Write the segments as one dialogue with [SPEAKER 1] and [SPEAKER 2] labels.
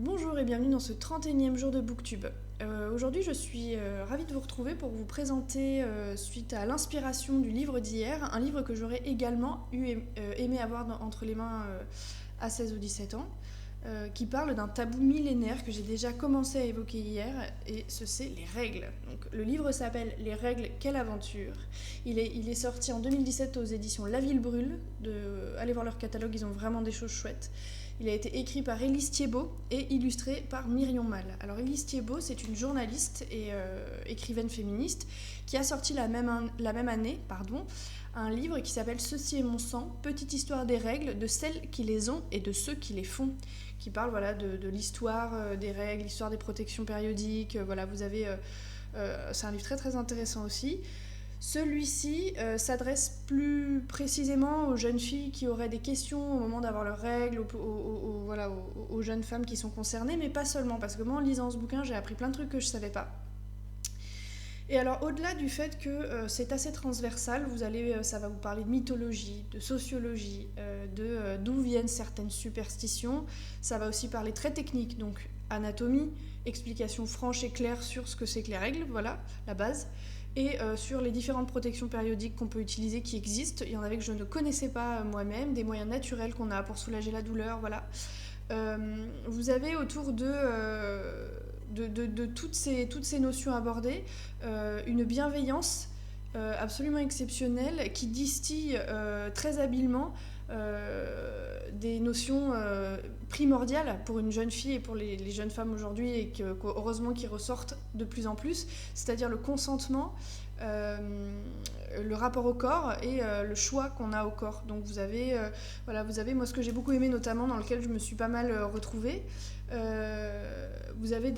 [SPEAKER 1] Bonjour et bienvenue dans ce 31e jour de Booktube. Aujourd'hui je suis ravie de vous retrouver pour vous présenter, suite à l'inspiration du livre d'hier, un livre que j'aurais également aimé avoir entre les mains à 16 ou 17 ans, qui parle d'un tabou millénaire que j'ai déjà commencé à évoquer hier, et c'est les règles. Donc, le livre s'appelle Les règles, quelle aventure. Il est sorti en 2017 aux éditions La Ville Brûle. Allez voir leur catalogue, ils ont vraiment des choses chouettes. Il a été écrit par Élise Thiebaud et illustré par Myrion Mal. Alors Élise Thiebaud, c'est une journaliste et écrivaine féministe qui a sorti la même année un livre qui s'appelle Ceci est mon sang, petite histoire des règles, de celles qui les ont et de ceux qui les font, qui parle de l'histoire des règles, l'histoire des protections périodiques. Vous avez... c'est un livre très très intéressant aussi. Celui-ci s'adresse plus précisément aux jeunes filles qui auraient des questions au moment d'avoir leurs règles, aux jeunes femmes qui sont concernées, mais pas seulement, parce que moi en lisant ce bouquin j'ai appris plein de trucs que je ne savais pas. Et alors au-delà du fait que c'est assez transversal, ça va vous parler de mythologie, de sociologie, d'où viennent certaines superstitions, ça va aussi parler très technique, donc anatomie, explication franche et claire sur ce que c'est que les règles, voilà, la base, et sur les différentes protections périodiques qu'on peut utiliser qui existent. Il y en avait que je ne connaissais pas moi-même, des moyens naturels qu'on a pour soulager la douleur, voilà. Vous avez autour de toutes ces notions abordées une bienveillance absolument exceptionnelle qui distille très habilement des notions primordiales pour une jeune fille et pour les jeunes femmes aujourd'hui, et heureusement qui ressortent de plus en plus, c'est-à-dire le consentement, le rapport au corps et le choix qu'on a au corps. Donc vous avez moi ce que j'ai beaucoup aimé, notamment dans lequel je me suis pas mal retrouvée, vous avez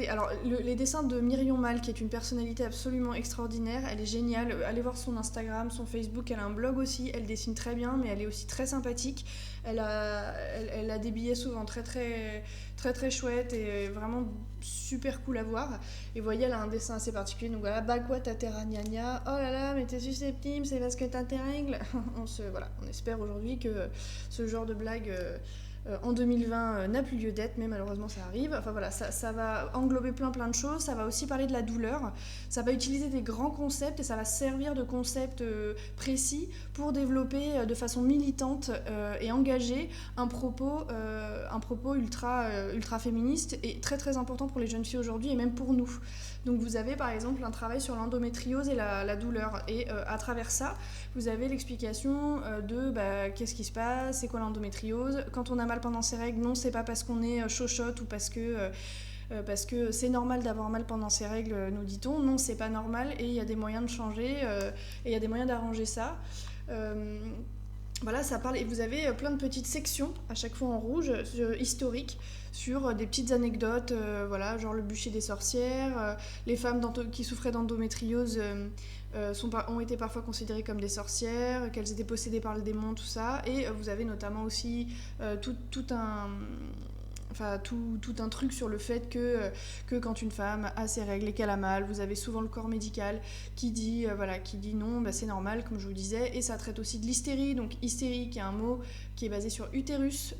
[SPEAKER 1] les dessins de Myrion Mal, qui est une personnalité absolument extraordinaire. Elle est géniale, allez voir son Instagram, son Facebook, elle a un blog aussi, elle dessine très bien, mais elle est aussi très sympathique. Elle a des billets souvent très très très très chouettes et vraiment super cool à voir. Et vous voyez, elle a un dessin assez particulier, donc voilà, bah quoi t'as tes ragnagnas, oh là là mais t'es susceptible, c'est parce que t'as tes règles. On espère aujourd'hui que ce genre de blague en 2020 n'a plus lieu d'être, mais malheureusement ça arrive. Enfin voilà, ça va englober plein de choses. Ça va aussi parler de la douleur, ça va utiliser des grands concepts et ça va servir de concepts précis pour développer de façon militante et engagée un propos ultra féministe et très très important pour les jeunes filles aujourd'hui et même pour nous. Donc vous avez par exemple un travail sur l'endométriose et la douleur, et à travers ça vous avez l'explication de qu'est-ce qui se passe, c'est quoi l'endométriose, quand on a mal pendant ses règles, non, c'est pas parce qu'on est chochotte ou parce que c'est normal d'avoir mal pendant ses règles, nous dit-on. Non, c'est pas normal, et il y a des moyens de changer, et il y a des moyens d'arranger ça. Ça parle, et vous avez plein de petites sections à chaque fois en rouge, historiques, sur des petites anecdotes, genre le bûcher des sorcières, les femmes qui souffraient d'endométriose ont été parfois considérées comme des sorcières, qu'elles étaient possédées par le démon, tout ça. Et vous avez notamment aussi tout un truc sur le fait que quand une femme a ses règles et qu'elle a mal, vous avez souvent le corps médical qui dit non, c'est normal, comme je vous disais. Et ça traite aussi de l'hystérie, donc hystérie qui est un mot qui est basé sur utérus,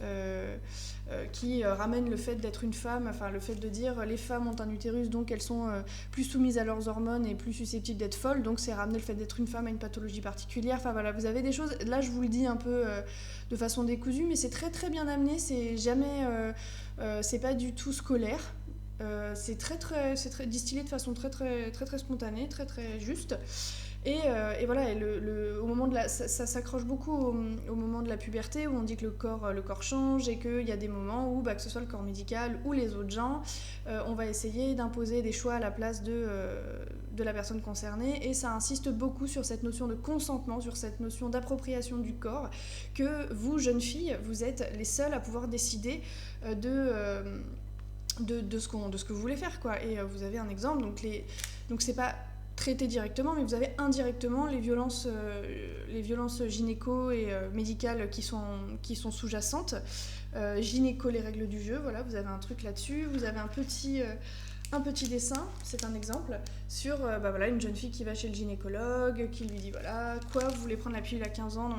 [SPEAKER 1] qui ramène le fait d'être une femme, le fait de dire les femmes ont un utérus, donc elles sont plus soumises à leurs hormones et plus susceptibles d'être folles, donc c'est ramener le fait d'être une femme à une pathologie particulière. Vous avez des choses, là je vous le dis un peu de façon décousue, mais c'est très très bien amené, c'est jamais... c'est pas du tout scolaire, c'est très distillé de façon très très très très spontanée, très très juste. Et au moment ça s'accroche beaucoup au moment de la puberté, où on dit que le corps change, et qu'il y a des moments où, que ce soit le corps médical ou les autres gens, on va essayer d'imposer des choix à la place de la personne concernée. Et ça insiste beaucoup sur cette notion de consentement, sur cette notion d'appropriation du corps, que vous, jeunes filles, vous êtes les seules à pouvoir décider de ce que vous voulez faire, quoi. Et vous avez un exemple, donc c'est pas traité directement, mais vous avez indirectement les violences gynéco et médicales qui sont sous-jacentes, gynéco, les règles du jeu, voilà, vous avez un truc là-dessus. Vous avez un petit dessin, c'est un exemple, sur voilà, une jeune fille qui va chez le gynécologue, qui lui dit voilà, quoi, vous voulez prendre la pilule à 15 ans? Non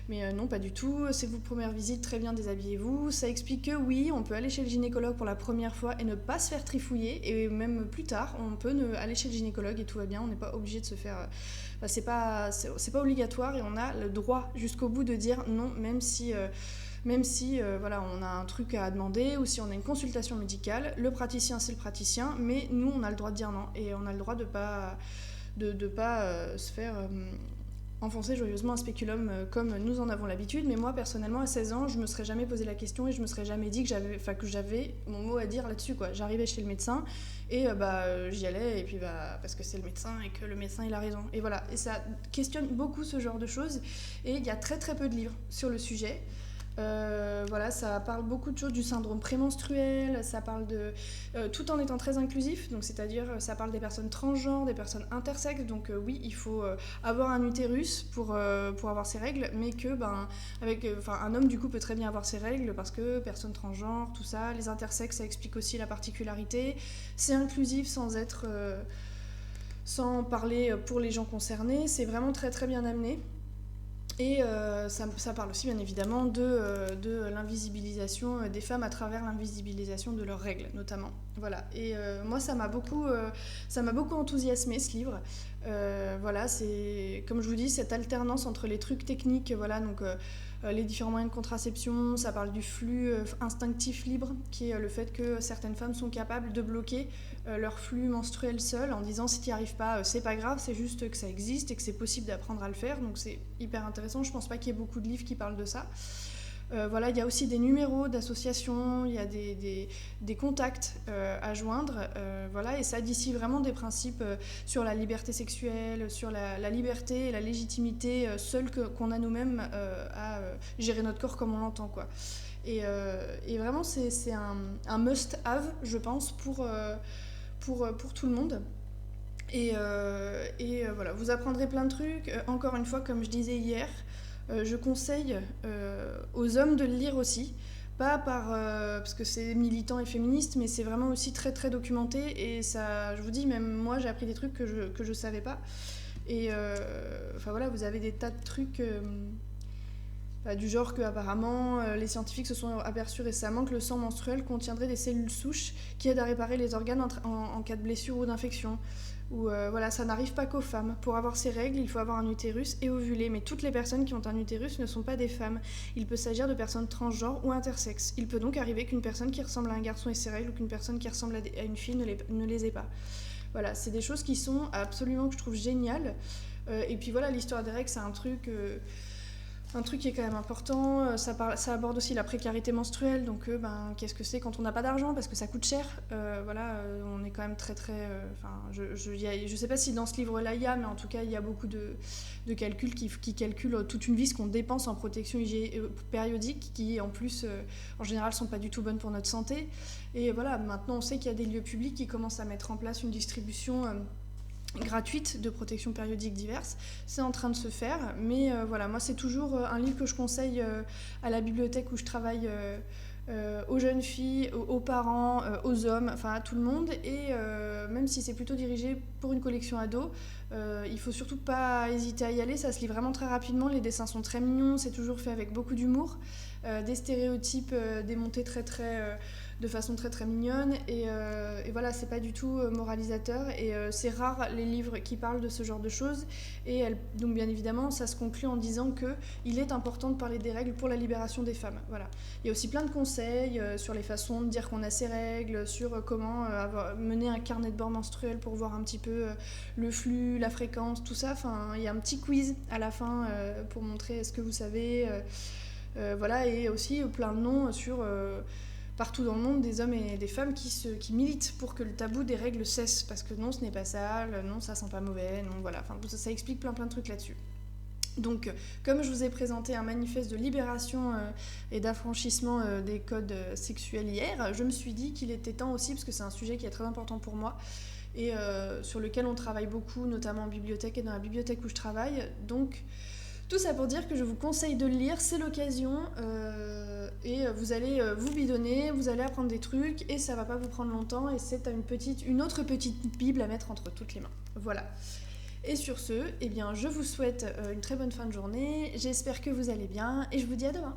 [SPEAKER 1] mais non, pas du tout, c'est vos premières visites, très bien, déshabillez-vous. Ça explique que oui, on peut aller chez le gynécologue pour la première fois et ne pas se faire trifouiller, et même plus tard, on peut aller chez le gynécologue et tout va bien, on n'est pas obligé de se faire... c'est pas obligatoire, et on a le droit jusqu'au bout de dire non, même si voilà, on a un truc à demander, ou si on a une consultation médicale, le praticien c'est le praticien, mais nous on a le droit de dire non, et on a le droit de pas se faire enfoncer joyeusement un spéculum comme nous en avons l'habitude. Mais moi personnellement à 16 ans je me serais jamais posé la question, et je me serais jamais dit que j'avais mon mot à dire là-dessus, quoi. J'arrivais chez le médecin et j'y allais, et puis parce que c'est le médecin et que le médecin il a raison, et voilà. Et ça questionne beaucoup ce genre de choses, et il y a très très peu de livres sur le sujet. Voilà, ça parle beaucoup de choses, du syndrome prémenstruel, ça parle tout en étant très inclusif, donc c'est-à-dire ça parle des personnes transgenres, des personnes intersexes, donc oui, il faut avoir un utérus pour avoir ses règles, mais que un homme du coup peut très bien avoir ses règles, parce que personne transgenre, tout ça. Les intersexes, ça explique aussi la particularité. C'est inclusif sans parler pour les gens concernés, c'est vraiment très très bien amené. Et ça parle aussi bien évidemment de l'invisibilisation des femmes à travers l'invisibilisation de leurs règles notamment. Voilà. Et moi ça m'a beaucoup enthousiasmé, ce livre. Voilà, c'est comme je vous dis, cette alternance entre les trucs techniques, voilà, donc les différents moyens de contraception. Ça parle du flux instinctif libre, qui est le fait que certaines femmes sont capables de bloquer leur flux menstruel seul, en disant si tu n'y arrives pas, c'est pas grave, c'est juste que ça existe et que c'est possible d'apprendre à le faire. Donc c'est hyper intéressant. Je pense pas qu'il y ait beaucoup de livres qui parlent de ça. Voilà, il y a aussi des numéros d'associations, il y a des contacts à joindre, voilà, et ça addicie vraiment des principes sur la liberté sexuelle, sur la liberté et la légitimité seule qu'on a nous-mêmes à gérer notre corps comme on l'entend, quoi. Et vraiment, c'est un must-have, je pense, pour tout le monde. Et voilà, vous apprendrez plein de trucs. Encore une fois, comme je disais hier, je conseille aux hommes de le lire aussi, pas parce que c'est militant et féministe, mais c'est vraiment aussi très très documenté, et ça, je vous dis, même moi j'ai appris des trucs que je savais pas. Et voilà, vous avez des tas de trucs du genre que apparemment les scientifiques se sont aperçus récemment que le sang menstruel contiendrait des cellules souches qui aident à réparer les organes en cas de blessure ou d'infection. Ou voilà, ça n'arrive pas qu'aux femmes. Pour avoir ces règles, il faut avoir un utérus et ovuler. Mais toutes les personnes qui ont un utérus ne sont pas des femmes. Il peut s'agir de personnes transgenres ou intersexes. Il peut donc arriver qu'une personne qui ressemble à un garçon ait ses règles, ou qu'une personne qui ressemble à une fille ne les ait pas. Voilà, c'est des choses qui sont absolument, que je trouve géniales. Et puis voilà, l'histoire des règles, c'est un truc qui est quand même important. Ça aborde aussi la précarité menstruelle, donc qu'est-ce que c'est quand on n'a pas d'argent, parce que ça coûte cher. Voilà, on est quand même très très... je sais pas si dans ce livre-là il y a, mais en tout cas il y a beaucoup de calculs qui calculent toute une vie, ce qu'on dépense en protection périodique, qui en plus en général sont pas du tout bonnes pour notre santé. Et voilà, maintenant on sait qu'il y a des lieux publics qui commencent à mettre en place une distribution gratuite de protection périodique diverses. C'est en train de se faire, mais voilà, moi c'est toujours un livre que je conseille à la bibliothèque où je travaille, aux jeunes filles, aux parents, aux hommes, enfin à tout le monde. Et même si c'est plutôt dirigé pour une collection ado, il faut surtout pas hésiter à y aller, ça se lit vraiment très rapidement, les dessins sont très mignons, c'est toujours fait avec beaucoup d'humour, des stéréotypes démontés de façon très très mignonne, et voilà, c'est pas du tout moralisateur, et c'est rare les livres qui parlent de ce genre de choses. Et donc bien évidemment ça se conclut en disant qu'il est important de parler des règles pour la libération des femmes. Voilà. Il y a aussi plein de conseils sur les façons de dire qu'on a ses règles, sur comment mener un carnet de bord menstruel pour voir un petit peu le flux, la fréquence, tout ça. Enfin, il y a un petit quiz à la fin pour montrer est-ce que vous savez, voilà, et aussi plein de noms sur partout dans le monde, des hommes et des femmes qui militent pour que le tabou des règles cesse, parce que non, ce n'est pas sale, non, ça sent pas mauvais, non, voilà, enfin, ça explique plein de trucs là-dessus. Donc, comme je vous ai présenté un manifeste de libération et d'affranchissement des codes sexuels hier, je me suis dit qu'il était temps aussi, parce que c'est un sujet qui est très important pour moi, et sur lequel on travaille beaucoup, notamment en bibliothèque et dans la bibliothèque où je travaille. Donc, Tout ça pour dire que je vous conseille de le lire, c'est l'occasion, et vous allez vous bidonner, vous allez apprendre des trucs, et ça va pas vous prendre longtemps, et c'est une autre petite bible à mettre entre toutes les mains. Voilà. Et sur ce, eh bien, je vous souhaite une très bonne fin de journée, j'espère que vous allez bien, et je vous dis à demain.